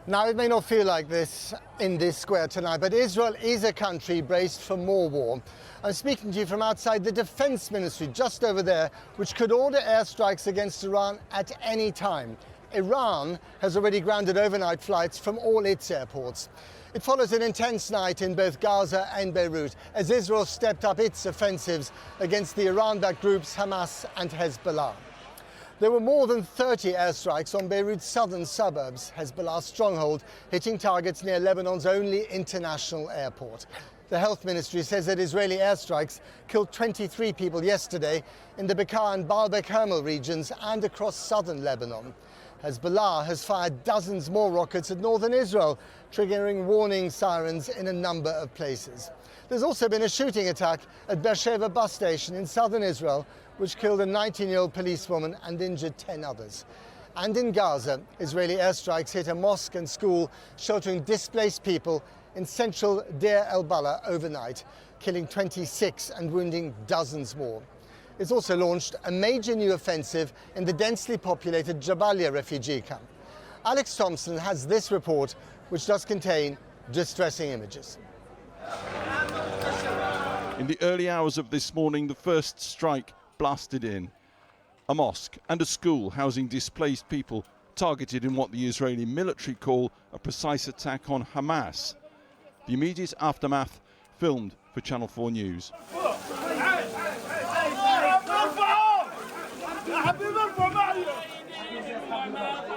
Now, it may not feel like this in this square tonight, but Israel is a country braced for more war. I'm speaking to you from outside the Defense Ministry, just over there, which could order airstrikes against Iran at any time. Iran has already grounded overnight flights from all its airports. It follows an intense night in both Gaza and Beirut as Israel stepped up its offensives against the Iran-backed groups Hamas and Hezbollah. There were more than 30 airstrikes on Beirut's southern suburbs, Hezbollah's stronghold, hitting targets near Lebanon's only international airport. The health ministry says that Israeli airstrikes killed 23 people yesterday in the Bekaa and Baalbek-Hermel regions and across southern Lebanon. Hezbollah has fired dozens more rockets at northern Israel, triggering warning sirens in a number of places. There's also been a shooting attack at Beer-Sheva bus station in southern Israel, which killed a 19-year-old policewoman and injured 10 others. And in Gaza, Israeli airstrikes hit a mosque and school sheltering displaced people in central Deir-al-balah overnight, killing 26 and wounding dozens more. It's also launched a major new offensive in the densely populated Jabalia refugee camp. Alex Thompson has this report, which does contain distressing images. In the early hours of this morning, the first strike blasted in. A mosque and a school housing displaced people targeted in what the Israeli military call a precise attack on Hamas. The immediate aftermath filmed for Channel 4 News.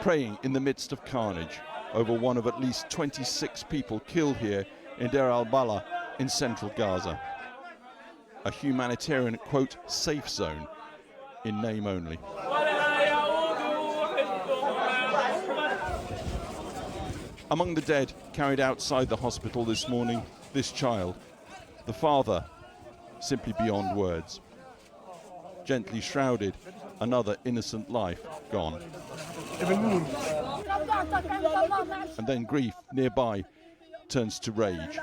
Praying in the midst of carnage over one of at least 26 people killed here in Deir-al-balah in central Gaza. A humanitarian, quote, safe zone in name only. Among the dead carried outside the hospital this morning, this child, the father, simply beyond words. Gently shrouded, another innocent life gone. And then grief nearby turns to rage.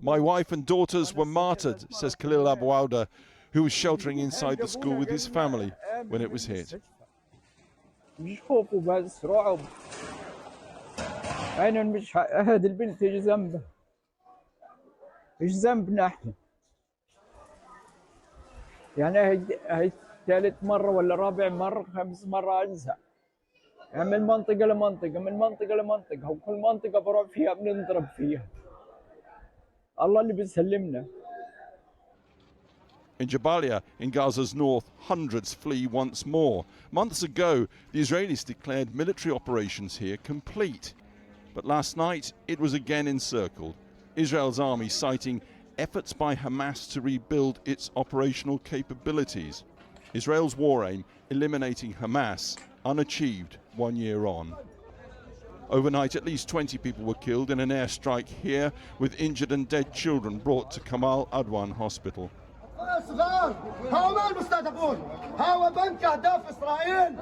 My wife and daughters were martyred, says Khalil Abu Auda, who was sheltering inside the school with his family when it was hit. هي ثالث مرة ولا رابع مرة خامس مرة أنزع من منطقة لمنطقة من منطقة لمنطقة وكل منطقة بروح فيها بنضرب فيها الله اللي بيسلمنا. In Jabalia, in Gaza's north, hundreds flee once more. Months ago, the Israelis declared military operations here complete. But last night, it was again encircled. Israel's army citing efforts by Hamas to rebuild its operational capabilities. Israel's war aim, eliminating Hamas, unachieved 1 year on. Overnight, at least 20 people were killed in an airstrike here, with injured and dead children brought to Kamal Adwan Hospital. صغار هؤلاء المستهدفون هو بنك أهداف إسرائيل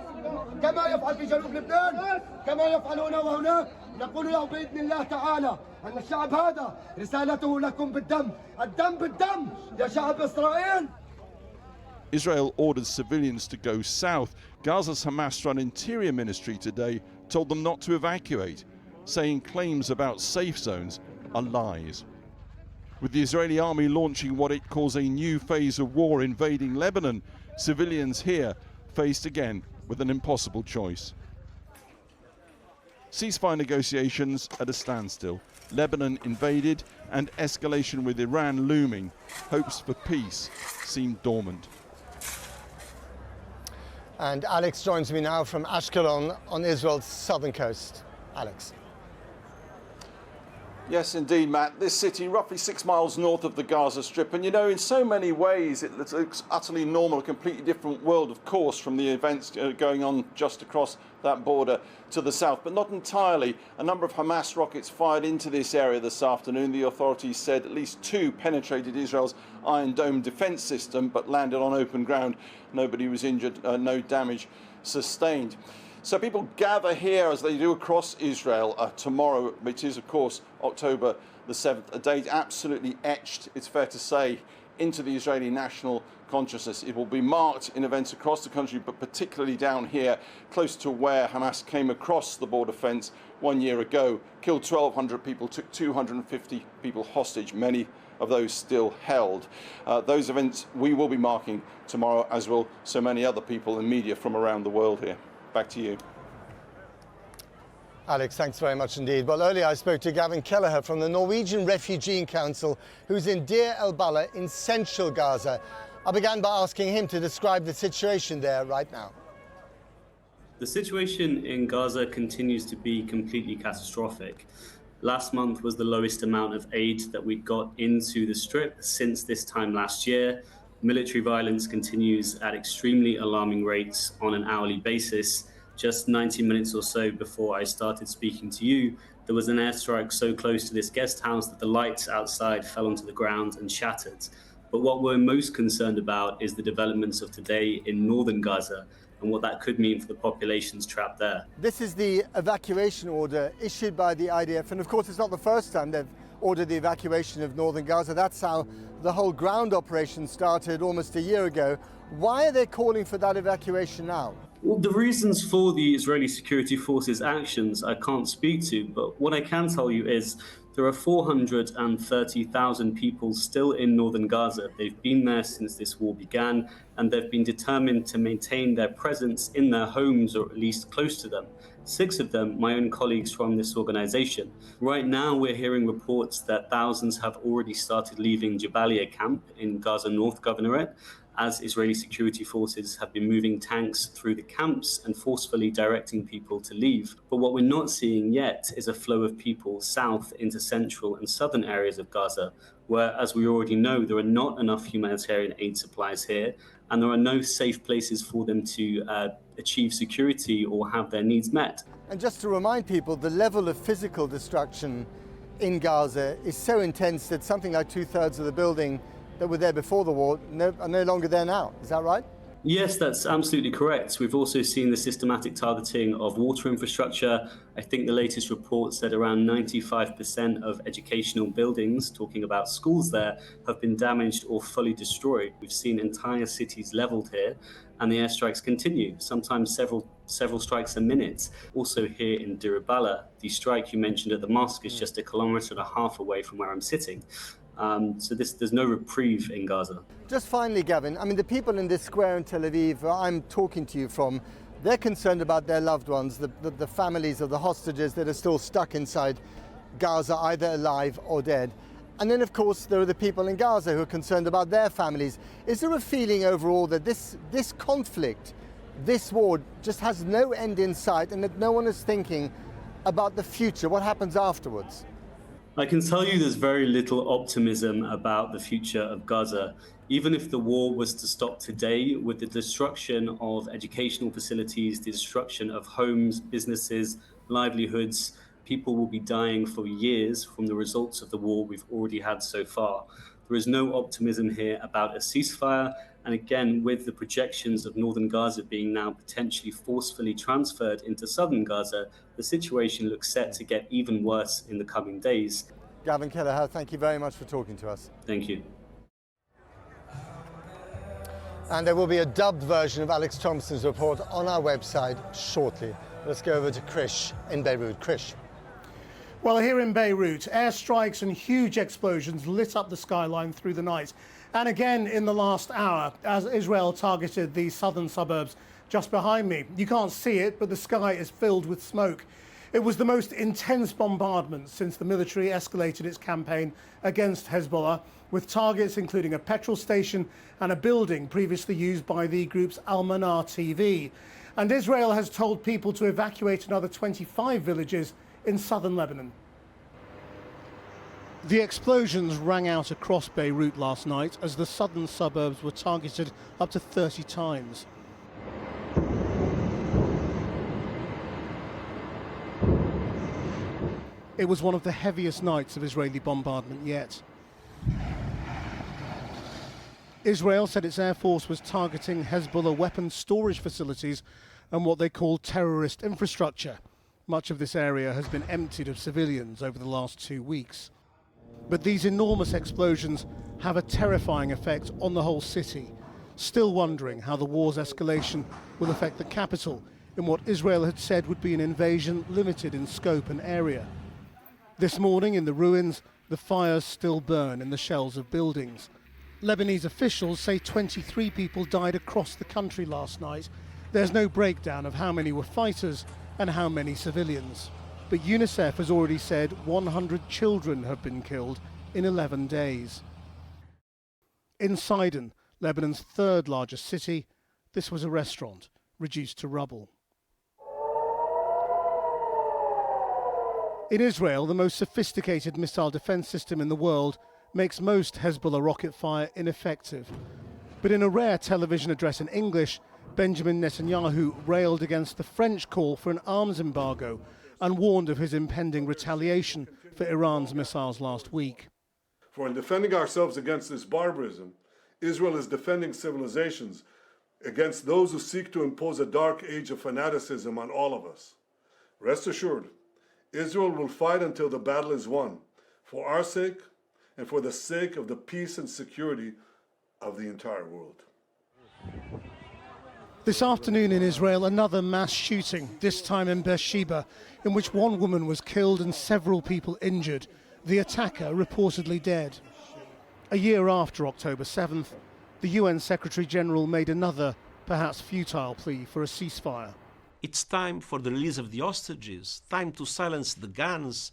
كما يفعل في جنوب لبنان كما يفعلون وهناك نقول له بإذن الله تعالى أن الشعب هذا رسالته لكم بالدم الدم بالدم يا شعب إسرائيل. Israel orders civilians to go south. Gaza's Hamas-run Interior Ministry today told them not to evacuate, saying claims about safe zones are lies. With the Israeli army launching what it calls a new phase of war invading Lebanon, civilians here faced again with an impossible choice. Ceasefire negotiations at a standstill, Lebanon invaded and escalation with Iran looming. Hopes for peace seem dormant. And Alex joins me now from Ashkelon on Israel's southern coast. Alex. Yes, indeed, Matt. This city, roughly 6 miles north of the Gaza Strip. And, you know, in so many ways, it looks utterly normal, a completely different world, of course, from the events going on just across that border to the south. But not entirely. A number of Hamas rockets fired into this area this afternoon. The authorities said at least 2 penetrated Israel's Iron Dome defense system, but landed on open ground. Nobody was injured, no damage sustained. So people gather here, as they do across Israel, tomorrow, which is, of course, October the 7th, a date absolutely etched, it's fair to say, into the Israeli national consciousness. It will be marked in events across the country, but particularly down here, close to where Hamas came across the border fence 1 year ago, killed 1,200 people, took 250 people hostage, many of those still held. Those events we will be marking tomorrow, as will so many other people and media from around the world here. Back to you. Alex, thanks very much indeed. Well, earlier I spoke to Gavin Kelleher from the Norwegian Refugee Council, who's in Deir-al-balah in central Gaza. I began by asking him to describe the situation there right now. The situation in Gaza continues to be completely catastrophic. Last month was the lowest amount of aid that we'd got into the Strip since this time last year. Military violence continues at extremely alarming rates on an hourly basis. Just 90 minutes or so before I started speaking to you, there was an airstrike so close to this guest house that the lights outside fell onto the ground and shattered. But what we're most concerned about is the developments of today in northern Gaza and what that could mean for the populations trapped there. This is the evacuation order issued by the IDF, and of course it's not the first time they've ordered the evacuation of northern Gaza. That's how the whole ground operation started almost a year ago. Why are they calling for that evacuation now? Well, the reasons for the Israeli security forces' actions I can't speak to, but what I can tell you is there are 430,000 people still in northern Gaza. They've been there since this war began, and they've been determined to maintain their presence in their homes, or at least close to them. 6 of them, my own colleagues from this organization. Right now, we're hearing reports that thousands have already started leaving Jabalia camp in Gaza North Governorate, as Israeli security forces have been moving tanks through the camps and forcefully directing people to leave. But what we're not seeing yet is a flow of people south into central and southern areas of Gaza, where, as we already know, there are not enough humanitarian aid supplies here, and there are no safe places for them to achieve security or have their needs met. And just to remind people, the level of physical destruction in Gaza is so intense that something like 2/3 of the building that were there before the war are no longer there now. Is that right? Yes, that's absolutely correct. We've also seen the systematic targeting of water infrastructure. I think the latest report said around 95% of educational buildings, talking about schools there, have been damaged or fully destroyed. We've seen entire cities leveled here, and the airstrikes continue, sometimes several strikes a minute. Also here in Deir-al-balah, the strike you mentioned at the mosque is just 1.5 kilometers away from where I'm sitting. So there's no reprieve in Gaza. Just finally, Gavin, I mean, the people in this square in Tel Aviv where I'm talking to you from, they're concerned about their loved ones, the families of the hostages that are still stuck inside Gaza, either alive or dead. And then, of course, there are the people in Gaza who are concerned about their families. Is there a feeling overall that this conflict, this war, just has no end in sight and that no one is thinking about the future, what happens afterwards? I can tell you there's very little optimism about the future of Gaza. Even if the war was to stop today, with the destruction of educational facilities, the destruction of homes, businesses, livelihoods, people will be dying for years from the results of the war we've already had so far. There is no optimism here about a ceasefire. And again, with the projections of northern Gaza being now potentially forcefully transferred into southern Gaza, the situation looks set to get even worse in the coming days. Gavin Kelleher, thank you very much for talking to us. Thank you. And there will be a dubbed version of Alex Thompson's report on our website shortly. Let's go over to Krish in Beirut. Krish. Well, here in Beirut, airstrikes and huge explosions lit up the skyline through the night. And again in the last hour, as Israel targeted the southern suburbs just behind me. You can't see it, but the sky is filled with smoke. It was the most intense bombardment since the military escalated its campaign against Hezbollah, with targets including a petrol station and a building previously used by the group's Al-Manar TV. And Israel has told people to evacuate another 25 villages in southern Lebanon. The explosions rang out across Beirut last night as the southern suburbs were targeted up to 30 times. It was one of the heaviest nights of Israeli bombardment yet. Israel said its air force was targeting Hezbollah weapons storage facilities and what they call terrorist infrastructure. Much of this area has been emptied of civilians over the last 2 weeks. But these enormous explosions have a terrifying effect on the whole city. still wondering how the war's escalation will affect the capital in what Israel had said would be an invasion limited in scope and area. This morning in the ruins, the fires still burn in the shells of buildings. Lebanese officials say 23 people died across the country last night. There's no breakdown of how many were fighters and how many civilians. But UNICEF has already said 100 children have been killed in 11 days. In Sidon, Lebanon's third largest city, this was a restaurant reduced to rubble. In Israel, the most sophisticated missile defense system in the world makes most Hezbollah rocket fire ineffective. But in a rare television address in English, Benjamin Netanyahu railed against the French call for an arms embargo and warned of his impending retaliation for Iran's missiles last week. For in defending ourselves against this barbarism, Israel is defending civilizations against those who seek to impose a dark age of fanaticism on all of us. Rest assured, Israel will fight until the battle is won, for our sake and for the sake of the peace and security of the entire world. This afternoon in Israel, another mass shooting, this time in Beer-Sheva, in which one woman was killed and several people injured, the attacker reportedly dead. A year after October 7th, the UN Secretary-General made another, perhaps futile plea for a ceasefire. It's time for the release of the hostages, time to silence the guns,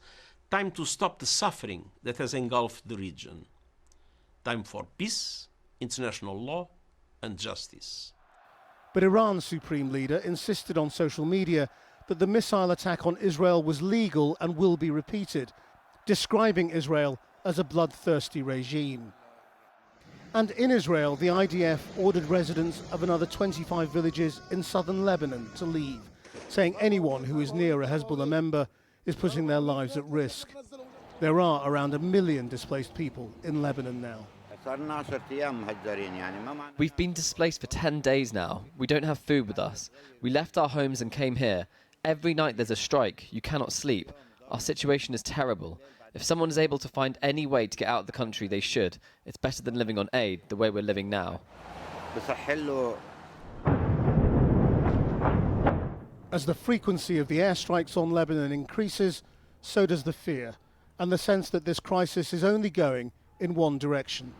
time to stop the suffering that has engulfed the region. Time for peace, international law, and justice. But Iran's supreme leader insisted on social media that the missile attack on Israel was legal and will be repeated, describing Israel as a bloodthirsty regime. And in Israel, the IDF ordered residents of another 25 villages in southern Lebanon to leave, saying anyone who is near a Hezbollah member is putting their lives at risk. There are around 1 million displaced people in Lebanon now. We've been displaced for 10 days now. We don't have food with us. We left our homes and came here. Every night there's a strike. You cannot sleep. Our situation is terrible. If someone is able to find any way to get out of the country, they should. It's better than living on aid, the way we're living now. As the frequency of the airstrikes on Lebanon increases, so does the fear, and the sense that this crisis is only going in one direction.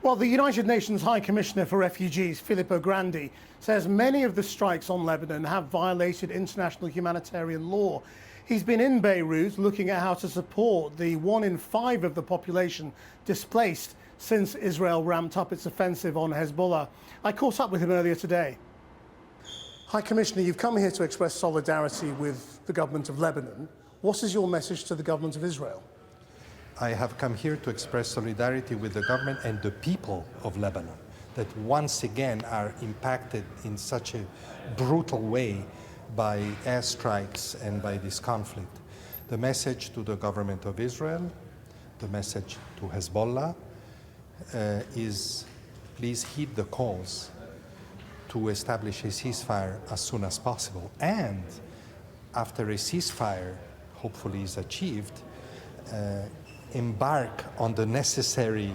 Well, the United Nations High Commissioner for Refugees, Filippo Grandi, says many of the strikes on Lebanon have violated international humanitarian law. He's been in Beirut looking at how to support the 1 in 5 of the population displaced since Israel ramped up its offensive on Hezbollah. I caught up with him earlier today. High Commissioner, you've come here to express solidarity with the government of Lebanon. What is your message to the government of Israel? I have come here to express solidarity with the government and the people of Lebanon that once again are impacted in such a brutal way by airstrikes and by this conflict. The message to the government of Israel, the message to Hezbollah is please heed the calls to establish a ceasefire as soon as possible. And after a ceasefire hopefully is achieved, embark on the necessary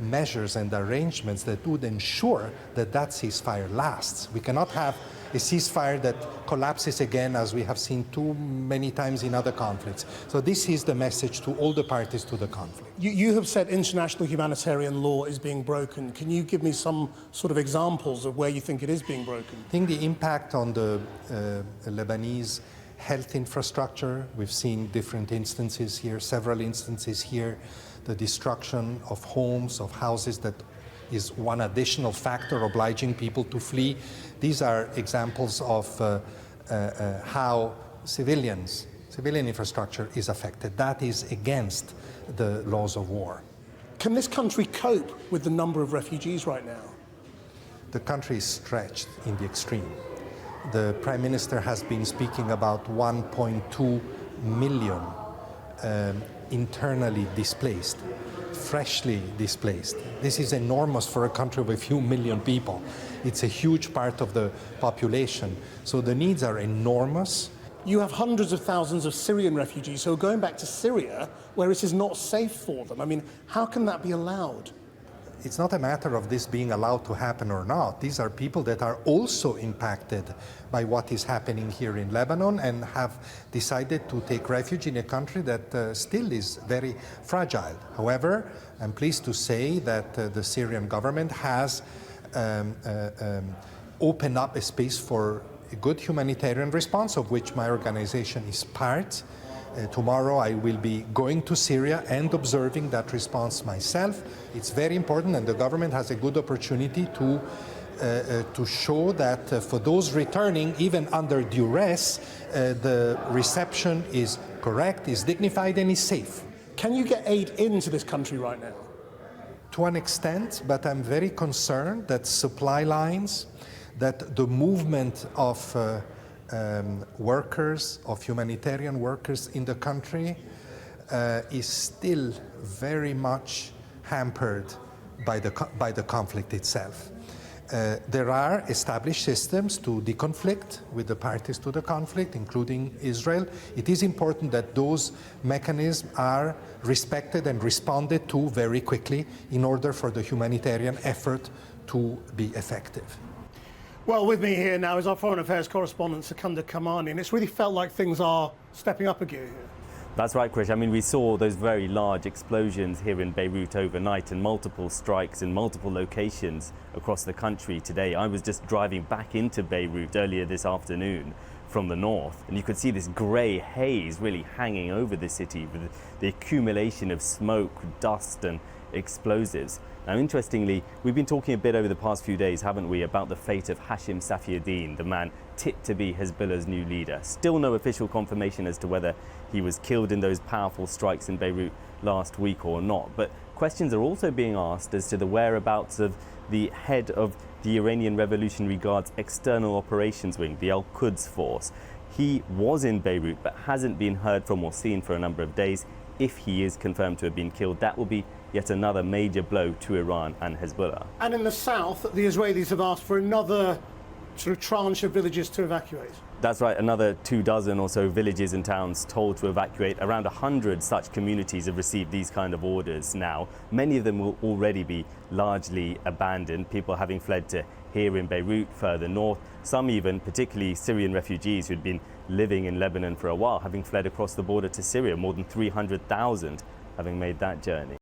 measures and arrangements that would ensure that that ceasefire lasts. We cannot have a ceasefire that collapses again, as we have seen too many times in other conflicts. So this is the message to all the parties to the conflict. You have said international humanitarian law is being broken. Can you give me some sort of examples of where you think it is being broken? I think the impact on the Lebanese health infrastructure, we've seen different instances here, several instances here, the destruction of homes, of houses, that is one additional factor obliging people to flee. These are examples of how civilian infrastructure is affected. That is against the laws of war. Can this country cope with the number of refugees right now? The country is stretched in the extreme. The Prime Minister has been speaking about 1.2 million internally displaced, freshly displaced. This is enormous for a country of a few million people. It's a huge part of the population. So the needs are enormous. You have hundreds of thousands of Syrian refugees who are going back to Syria where it is not safe for them. I mean, how can that be allowed? it's not a matter of this being allowed to happen or not. These are people that are also impacted by what is happening here in Lebanon and have decided to take refuge in a country that still is very fragile. However, I'm pleased to say that the Syrian government has opened up a space for a good humanitarian response, of which my organization is part. Tomorrow I will be going to Syria and observing that response myself. It's very important, and the government has a good opportunity to show that for those returning, even under duress, the reception is correct, is dignified, and is safe. Can you get aid into this country right now? To an extent, but I'm very concerned that supply lines, that the movement of workers, of humanitarian workers in the country is still very much hampered by the conflict itself. There are established systems to deconflict with the parties to the conflict, including Israel. It is important that those mechanisms are respected and responded to very quickly in order for the humanitarian effort to be effective. Well, with me here now is our Foreign Affairs correspondent, Secunda Kamani, and it's really felt like things are stepping up a gear here. That's right, Krish. I mean, we saw those very large explosions here in Beirut overnight and multiple strikes in multiple locations across the country today. I was just driving back into Beirut earlier this afternoon from the north, and you could see this grey haze really hanging over the city with the accumulation of smoke, dust and explosives. Now, interestingly, we've been talking a bit over the past few days, haven't we, about the fate of Hashim Safiuddin, the man tipped to be Hezbollah's new leader. Still no official confirmation as to whether he was killed in those powerful strikes in Beirut last week or not. But questions are also being asked as to the whereabouts of the head of the Iranian Revolutionary Guard's external operations wing, the Al-Quds force. He was in Beirut but hasn't been heard from or seen for a number of days. If he is confirmed to have been killed, that will be yet another major blow to Iran and Hezbollah. And in the south, the Israelis have asked for another sort of tranche of villages to evacuate. That's right, another 24 or so villages and towns told to evacuate. Around 100 such communities have received these kind of orders now. Many of them will already be largely abandoned, people having fled to here in Beirut, further north. Some even, particularly Syrian refugees who'd been living in Lebanon for a while, having fled across the border to Syria, more than 300,000 having made that journey.